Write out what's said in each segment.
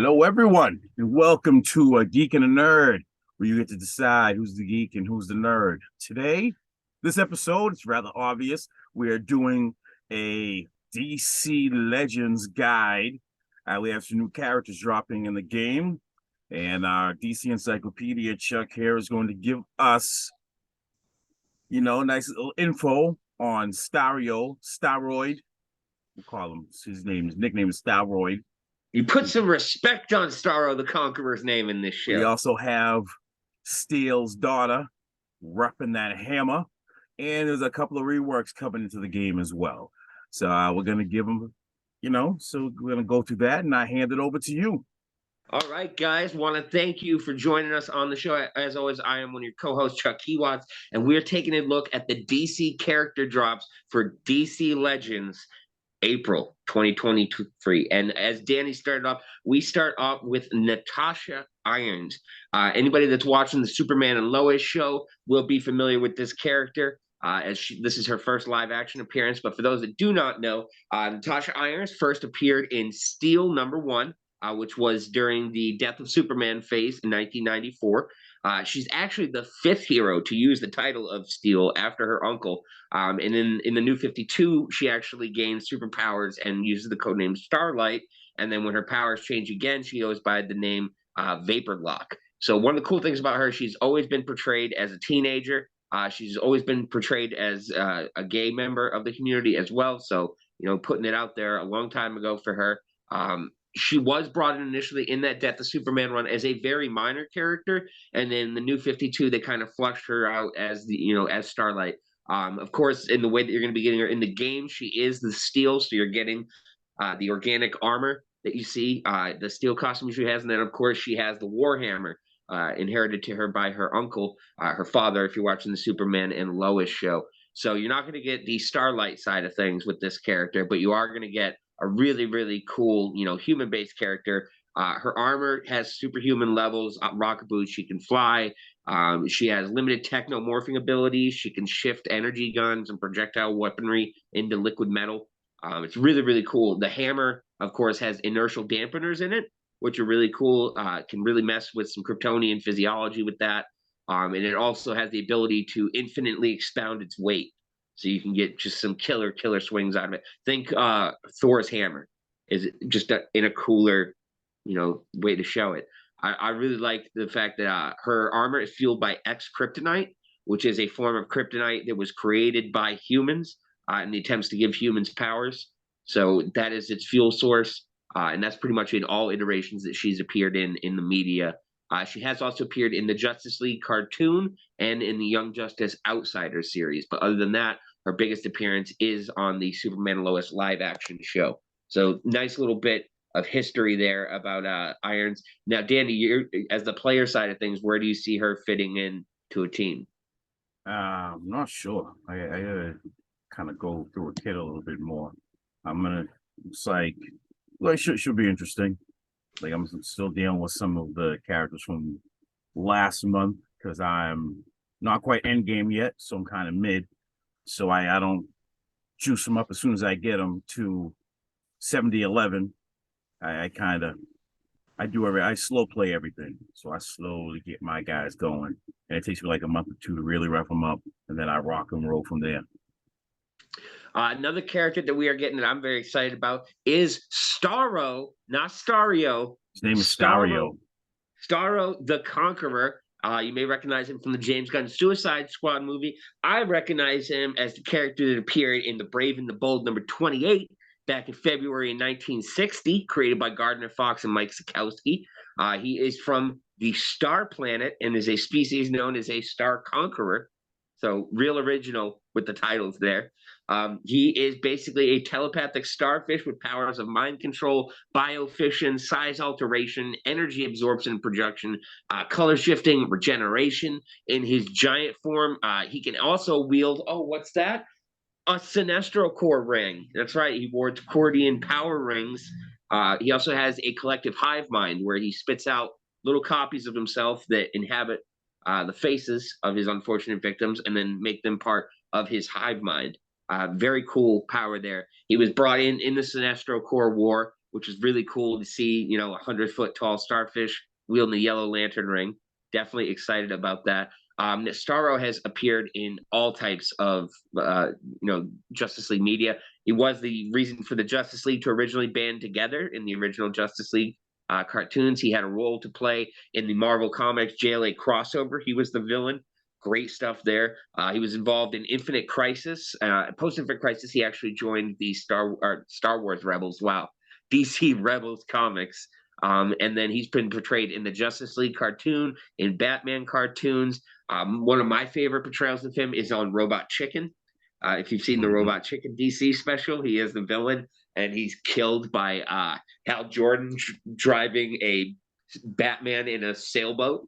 Hello, everyone, and welcome to a Geek and a Nerd, where you get to decide who's the geek and who's the nerd. Today, this episode, it's rather obvious. We are doing a DC Legends guide. We have some new characters dropping in the game, and our DC Encyclopedia Chuck here is going to give us, nice little info on Staroid. We'll call him. His nickname is Staroid. You put some respect on Starro the Conqueror's name in this We show. also have Steel's daughter repping that hammer, and there's a couple of reworks coming into the game as well. So we're gonna give them, so we're gonna go through that, and I hand it over to you. All right, guys, want to thank you for joining us on the show. As always, I am one of your co-hosts, Chuck Keywatts, and we're taking a look at the DC character drops for DC Legends April 2023. And as Danny started off, we start off with Natasha Irons. Anybody that's watching the Superman and Lois show will be familiar with this character. This is her first live action appearance. But for those that do not know, Natasha Irons first appeared in Steel #1, which was during the Death of Superman phase in 1994. She's actually the fifth hero to use the title of Steel after her uncle. And in the New 52, she actually gains superpowers and uses the codename Starlight. And then when her powers change again, she goes by the name Vaporlock. So one of the cool things about her, she's always been portrayed as a teenager. She's always been portrayed as a gay member of the community as well. So, putting it out there a long time ago for her. She was brought in initially in that Death of Superman run as a very minor character, and then the New 52 they kind of flushed her out as as Starlight. Of course, in the way that you're going to be getting her in the game, she is the Steel, so you're getting the organic armor that you see, the Steel costume she has, and then of course she has the Warhammer inherited to her by her uncle, her father. If you're watching the Superman and Lois show, so you're not going to get the Starlight side of things with this character, but you are going to get a really, really cool, human-based character. Her armor has superhuman levels, rocket boots. She can fly. She has limited technomorphing abilities. She can shift energy guns and projectile weaponry into liquid metal. It's really, really cool. The hammer, of course, has inertial dampeners in it, which are really cool. Can really mess with some Kryptonian physiology with that. And it also has the ability to infinitely expound its weight. So you can get just some killer swings out of it. Think Thor's hammer is just in a cooler, way to show it. I really like the fact that her armor is fueled by X kryptonite, which is a form of kryptonite that was created by humans in the attempts to give humans powers. So that is its fuel source, and that's pretty much in all iterations that she's appeared in the media. She has also appeared in the Justice League cartoon and in the Young Justice Outsiders series. But other than that, her biggest appearance is on the Superman and Lois live action show. So nice little bit of history there about Irons. Now, Danny, you're as the player side of things, where do you see her fitting in to a team? I'm not sure. I gotta kind of go through a kit a little bit more. I'm gonna. It's like, well, it should be interesting. Like I'm still dealing with some of the characters from last month because I'm not quite end game yet, so I'm kind of mid. So I don't juice them up as soon as I get them to 70-11. I kind of I slow play everything, so I slowly get my guys going, and it takes me like a month or two to really rough them up, and then I rock and roll from there. Another character that we are getting that I'm very excited about is Starro, not Stario. His name is Stario. Starro the Conqueror. You may recognize him from the James Gunn Suicide Squad movie. I recognize him as the character that appeared in The Brave and the Bold #28 back in February 1960, created by Gardner Fox and Mike Sekowsky. He is from the Star Planet and is a species known as a Star Conqueror. So real original with the titles there. He is basically a telepathic starfish with powers of mind control, biofission, size alteration, energy absorption and projection, color shifting, regeneration. In his giant form, he can also wield, oh, what's that? A Sinestro Core ring. That's right. He wore Cordian power rings. He also has a collective hive mind where he spits out little copies of himself that inhabit the faces of his unfortunate victims and then make them part of his hive mind. Very cool power there. He was brought in the Sinestro Corps War which is really cool to see. You know, 100-foot tall starfish wielding the Yellow Lantern ring. Definitely excited about that. Starro has appeared in all types of Justice League media. He was the reason for the Justice League to originally band together in the original Justice League cartoons. He had a role to play in the Marvel Comics JLA crossover. He was the villain. Great stuff there. He was involved in Infinite Crisis. Post Infinite Crisis, he actually joined the Star Wars Rebels. Wow, DC Rebels comics. And then he's been portrayed in the Justice League cartoon, in Batman cartoons. One of my favorite portrayals of him is on Robot Chicken. If you've seen the Robot Chicken DC special, he is the villain, and he's killed by Hal Jordan driving a Batman in a sailboat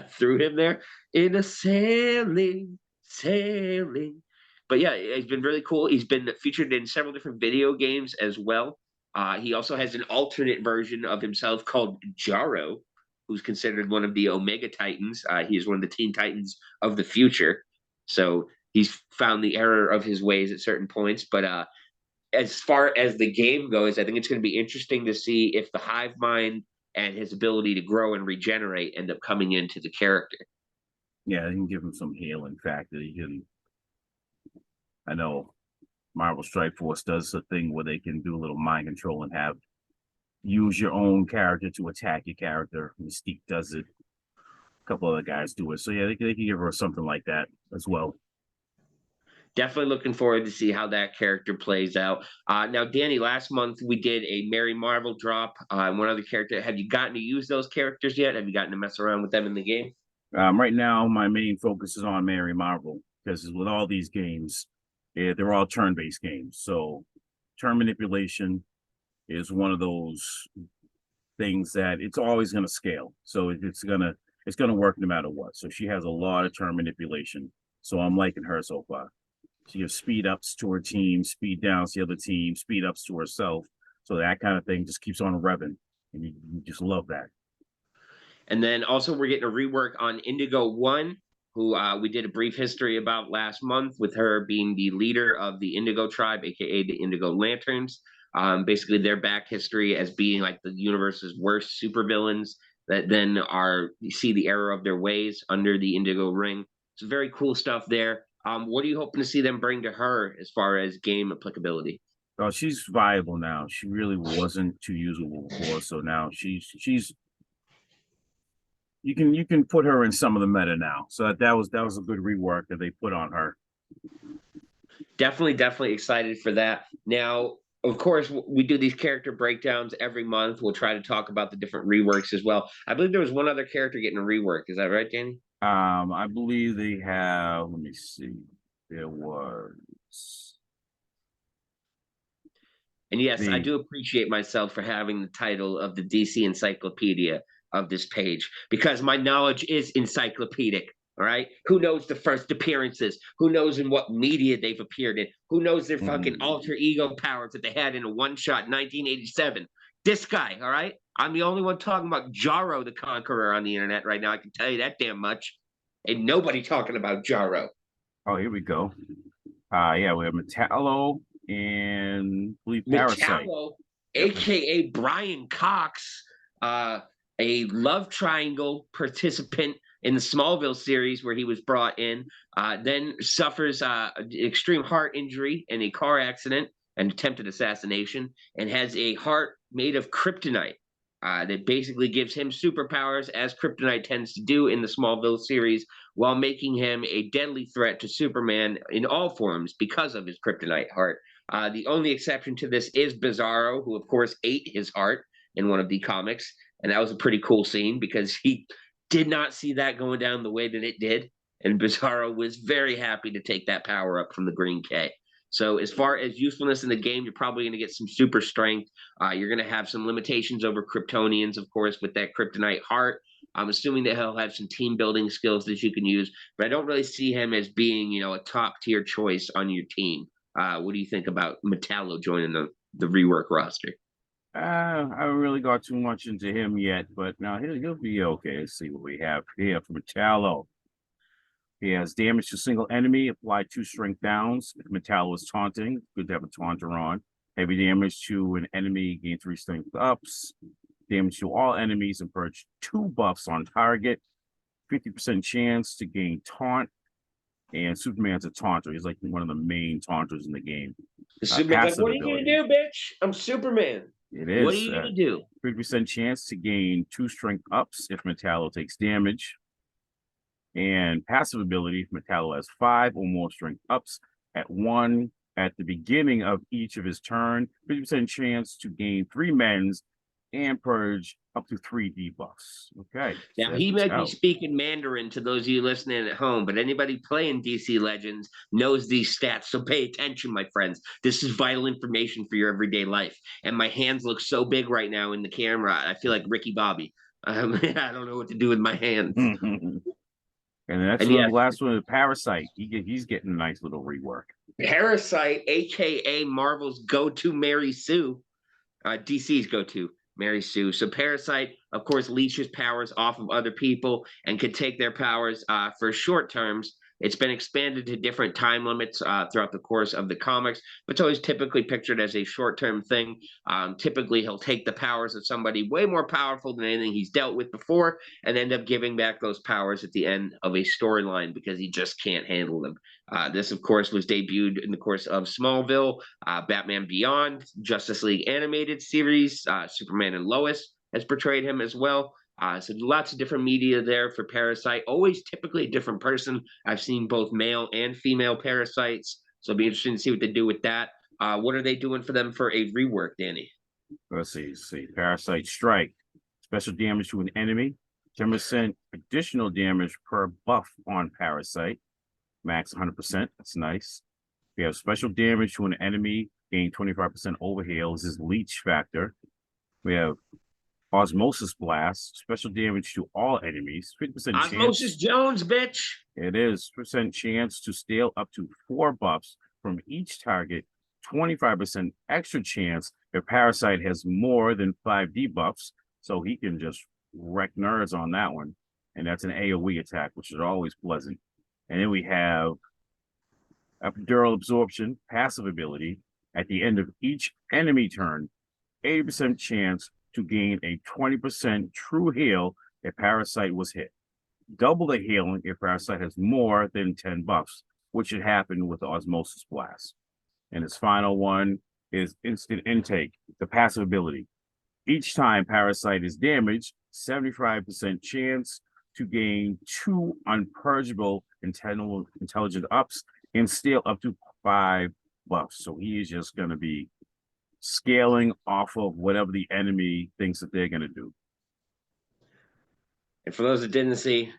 threw him there in a sailing. But yeah, it's been really cool. He's been featured in several different video games as well. He also has an alternate version of himself called Jarro, who's considered one of the Omega Titans. He is one of the Teen Titans of the future. So he's found the error of his ways at certain points. But as far as the game goes, I think it's going to be interesting to see if the hive mind and his ability to grow and regenerate end up coming into the character. Yeah, they can give him some healing factor. I know Marvel Strike Force does a thing where they can do a little mind control and use your own character to attack your character. Mystique does it. A couple other guys do it. So yeah, they can give her something like that as well. Definitely looking forward to see how that character plays out. Now, Danny, last month we did a Mary Marvel drop. One other character. Have you gotten to use those characters yet? Have you gotten to mess around with them in the game? Right now, my main focus is on Mary Marvel because with all these games, they're all turn-based games. So turn manipulation is one of those things that it's always going to scale. So it's gonna work no matter what. So she has a lot of turn manipulation. So I'm liking her so far. She gives speed ups to her team, speed downs to the other team, speed ups to herself. So that kind of thing just keeps on revving, and you just love that. And then also we're getting a rework on Indigo One, who we did a brief history about last month, with her being the leader of the Indigo tribe, aka the Indigo Lanterns. Basically, their back history as being like the universe's worst supervillains that then you see the error of their ways under the Indigo Ring. It's very cool stuff there. What are you hoping to see them bring to her as far as game applicability? Oh, she's viable now. She really wasn't too usable before, so now she's you can put her in some of the meta now. So that was a good rework that they put on her. Definitely excited for that. Now, of course, we do these character breakdowns every month. We'll try to talk about the different reworks as well. I believe there was one other character getting a rework. Is that right, Danny? I believe they have. Let me see. There was. And yes, I do appreciate myself for having the title of the DC Encyclopedia of this page because my knowledge is encyclopedic. All right. Who knows the first appearances? Who knows in what media they've appeared in? Who knows their fucking alter ego powers that they had in a one shot 1987? This guy. All right. I'm the only one talking about Jarro the Conqueror on the internet right now. I can tell you that damn much. Ain't nobody talking about Jarro. Oh, here we go. Yeah, we have Metallo and I believe Parasite. Metallo, aka Brian Cox, a love triangle participant in the Smallville series where he was brought in, then suffers extreme heart injury in a car accident and attempted assassination, and has a heart made of kryptonite that basically gives him superpowers, as kryptonite tends to do in the Smallville series, while making him a deadly threat to Superman in all forms because of his kryptonite heart. The only exception to this is Bizarro, who, of course, ate his heart in one of the comics. And that was a pretty cool scene because he did not see that going down the way that it did. And Bizarro was very happy to take that power up from the Green K. So as far as usefulness in the game, you're probably going to get some super strength. You're going to have some limitations over Kryptonians, of course, with that kryptonite heart. I'm assuming that he'll have some team building skills that you can use, but I don't really see him as being, a top tier choice on your team. What do you think about Metallo joining the rework roster? I haven't really got too much into him yet, but now he'll be okay. Let's see what we have here for Metallo. He has damage to single enemy, apply 2 strength downs. If Metallo is taunting, good to have a taunter on. Heavy damage to an enemy, gain 3 strength ups. Damage to all enemies and purge 2 buffs on target. 50% chance to gain taunt. And Superman's a taunter. He's like one of the main taunters in the game. Superman's like, what are you gonna do, bitch? I'm Superman. It is. What are you gonna do? 50% chance to gain 2 strength ups if Metallo takes damage. And passive ability, if Metallo has 5 or more strength ups at the beginning of each of his turn, 50% chance to gain 3 mends and purge up to 3 debuffs. Okay. Now, he might be speaking Mandarin to those of you listening at home, but anybody playing DC Legends knows these stats. So pay attention, my friends. This is vital information for your everyday life. And my hands look so big right now in the camera. I feel like Ricky Bobby. I don't know what to do with my hands. And that's the last one, Parasite. He's getting a nice little rework. Parasite, aka Marvel's go-to Mary Sue, DC's go-to Mary Sue. So Parasite, of course, leeches powers off of other people and can take their powers for short terms. It's been expanded to different time limits throughout the course of the comics, but it's always typically pictured as a short-term thing. Typically, he'll take the powers of somebody way more powerful than anything he's dealt with before and end up giving back those powers at the end of a storyline because he just can't handle them. This, of course, was debuted in the course of Smallville, Batman Beyond, Justice League Animated Series, Superman and Lois has portrayed him as well. So lots of different media there for Parasite. Always typically a different person. I've seen both male and female Parasites. So it'll be interesting to see what they do with that. What are they doing for them for a rework, Danny? Let's see. Parasite Strike. Special damage to an enemy. 10% additional damage per buff on Parasite. Max 100%. That's nice. We have special damage to an enemy. Gain 25% overheal. This is leech factor. We have Osmosis Blast, special damage to all enemies, 50% chance. Osmosis Jones, bitch. It is percent chance to steal up to 4 buffs from each target, 25% extra chance if Parasite has more than 5 debuffs, so he can just wreck nerds on that one. And that's an AoE attack, which is always pleasant. And then we have Epidural Absorption, passive ability. At the end of each enemy turn, 80% chance to gain a 20% true heal if Parasite was hit. Double the healing if Parasite has more than 10 buffs, which should happen with the Osmosis Blast. And its final one is Instant Intake, the passive ability. Each time Parasite is damaged, 75% chance to gain 2 unpurgeable intelligent ups and steal up to 5 buffs. So he is just going to be scaling off of whatever the enemy thinks that they're going to do. And for those that didn't see,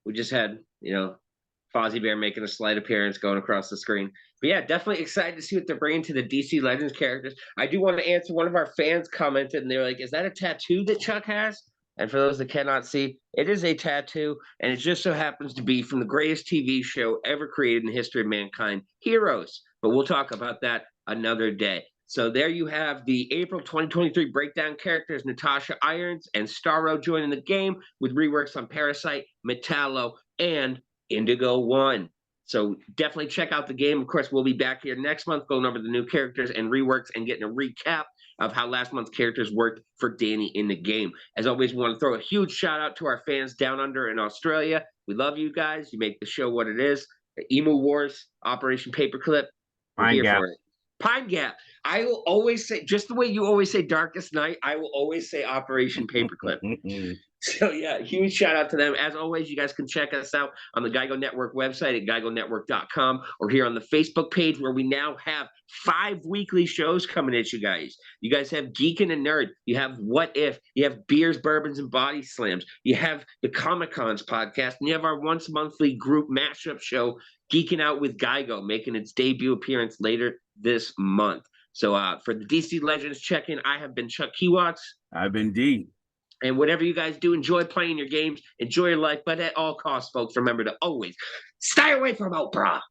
we just had, Fozzie Bear making a slight appearance going across the screen. But yeah, definitely excited to see what they're bringing to the DC Legends characters. I do want to answer one of our fans commented, and they're like, is that a tattoo that Chuck has? And for those that cannot see, it is a tattoo, and it just so happens to be from the greatest TV show ever created in the history of mankind, Heroes. But we'll talk about that another day. So there you have the April 2023 breakdown characters, Natasha Irons and Starro joining the game with reworks on Parasite, Metallo, and Indigo One. So definitely check out the game. Of course, we'll be back here next month going over the new characters and reworks and getting a recap of how last month's characters worked for Danny in the game. As always, we want to throw a huge shout out to our fans down under in Australia. We love you guys. You make the show what it is. Emu Wars, Operation Paperclip. We're here for it. Pine Gap. I will always say, just the way you always say Darkest Night, I will always say Operation Paperclip. So yeah, huge shout out to them. As always, you guys can check us out on the GYGO Network website at GYGONetwork.com or here on the Facebook page where we now have 5 weekly shows coming at you guys. You guys have Geek and Nerd. You have What If. You have Beers, Bourbons, and Body Slams. You have the Comic Cons podcast. And you have our once monthly group mashup show, Geeking Out with GYGO, making its debut appearance later this month. So for the DC Legends check-in, I have been Chuck Keywots. I've been D. And whatever you guys do, enjoy playing your games, enjoy your life, but at all costs, folks, remember to always stay away from Oprah.